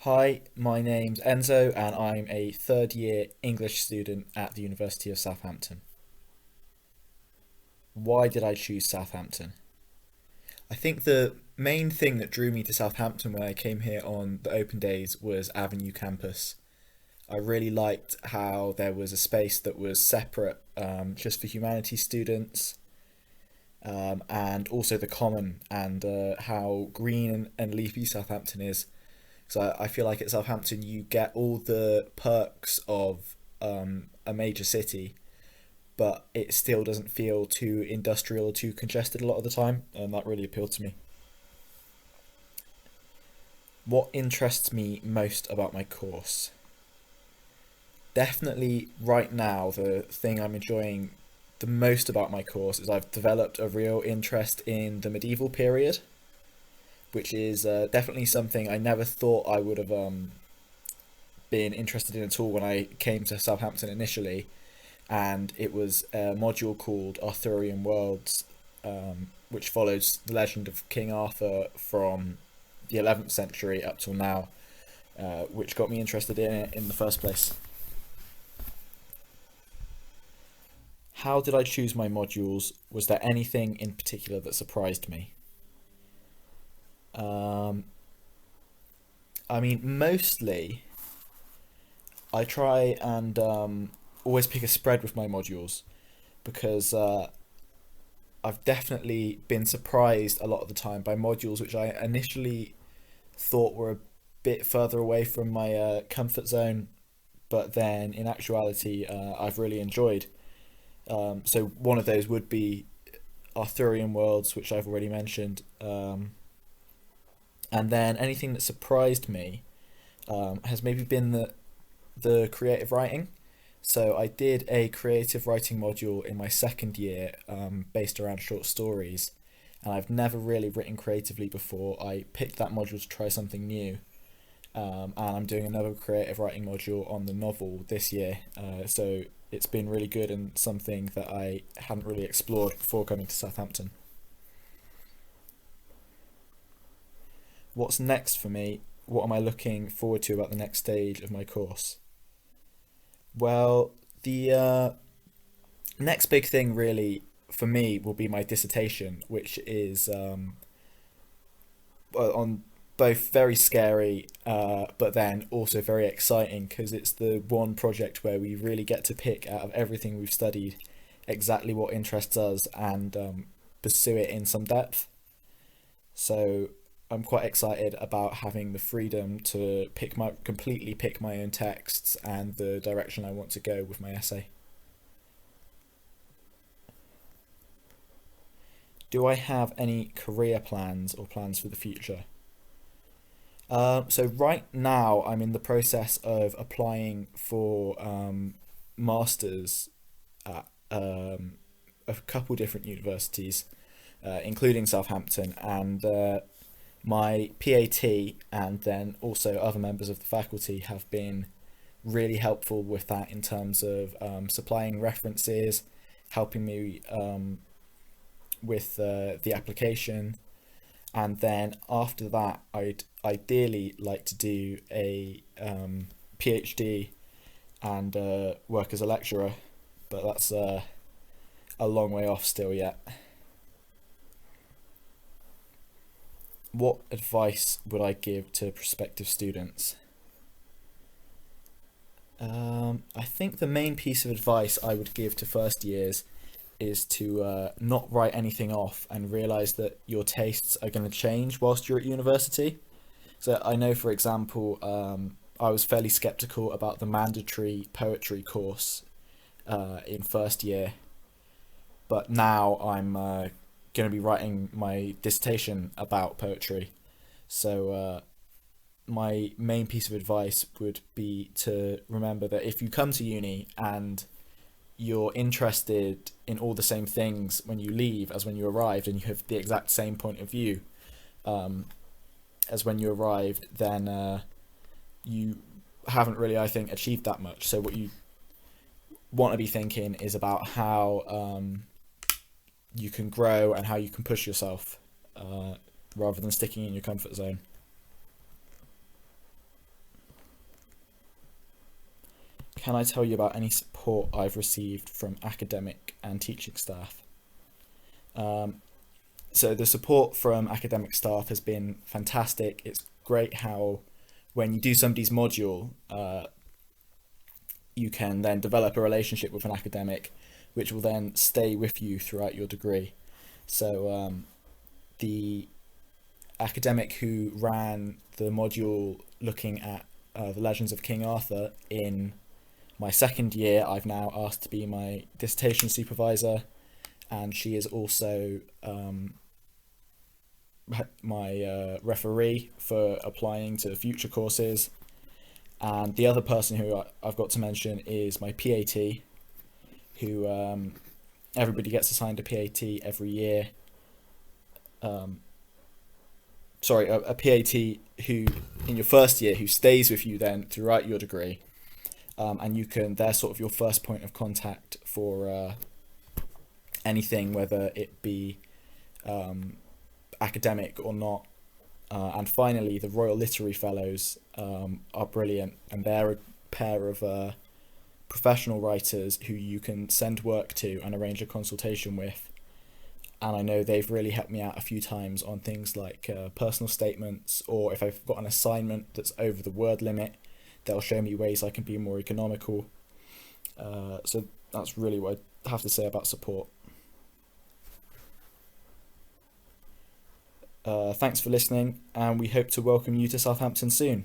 Hi, my name's Enzo and I'm a third year English student at the University of Southampton. Why did I choose Southampton? I think the main thing that drew me to Southampton when I came here on the open days was Avenue Campus. I really liked how there was a space that was separate just for humanities students, and also the common, and how green and leafy Southampton is. So I feel like at Southampton you get all the perks of a major city, but it still doesn't feel too industrial or too congested a lot of the time, and that really appealed to me. What interests me most about my course? Definitely right now, the thing I'm enjoying the most about my course is I've developed a real interest in the medieval period, which is definitely something I never thought I would have been interested in at all when I came to Southampton initially. And it was a module called Arthurian Worlds, which follows the legend of King Arthur from the 11th century up till now, which got me interested in it in the first place. How did I choose my modules? Was there anything in particular that surprised me? Um, I mean, mostly I try and always pick a spread with my modules because I've definitely been surprised a lot of the time by modules which I initially thought were a bit further away from my comfort zone, but then in actuality, I've really enjoyed. So one of those would be Arthurian Worlds, which I've already mentioned, and then anything that surprised me has maybe been the creative writing. So I did a creative writing module in my second year, based around short stories, and I've never really written creatively before. I picked that module to try something new, and I'm doing another creative writing module on the novel this year. So it's been really good and something that I hadn't really explored before coming to Southampton. What's next for me? What am I looking forward to about the next stage of my course? Well, the next big thing really for me will be my dissertation, which is on both very scary, but then also very exciting because it's the one project where we really get to pick out of everything we've studied exactly what interests us and pursue it in some depth. So I'm quite excited about having the freedom to completely pick my own texts and the direction I want to go with my essay. Do I have any career plans or plans for the future? So right now I'm in the process of applying for masters at a couple different universities, including Southampton, and my PAT and then also other members of the faculty have been really helpful with that in terms of supplying references, helping me with the application, and then after that, I'd ideally like to do a PhD and work as a lecturer, but that's a long way off still yet. What advice would I give to prospective students? I think the main piece of advice I would give to first years is to not write anything off and realize that your tastes are going to change whilst you're at university. So I know, for example, I was fairly skeptical about the mandatory poetry course in first year, but now I'm going to be writing my dissertation about poetry. So my main piece of advice would be to remember that if you come to uni and you're interested in all the same things when you leave as when you arrived, and you have the exact same point of view um, as when you arrived, then you haven't really, I think, achieved that much. So what you want to be thinking is about how you can grow and how you can push yourself, rather than sticking in your comfort zone. can I tell you about any support I've received from academic and teaching staff? So the support from academic staff has been fantastic. It's great how when you do somebody's module, you can then develop a relationship with an academic, which will then stay with you throughout your degree. So the academic who ran the module looking at the Legends of King Arthur in my second year, I've now asked to be my dissertation supervisor, and she is also my referee for applying to future courses. And the other person who I've got to mention is my PAT, who everybody gets assigned a PAT every year. A PAT who in your first year who stays with you then throughout your degree, and they're sort of your first point of contact for anything, whether it be academic or not. And finally, the Royal Literary Fellows are brilliant, and they're a pair of professional writers who you can send work to and arrange a consultation with. And I know they've really helped me out a few times on things like personal statements, or if I've got an assignment that's over the word limit, they'll show me ways I can be more economical. So that's really what I have to say about support. Thanks for listening, and we hope to welcome you to Southampton soon.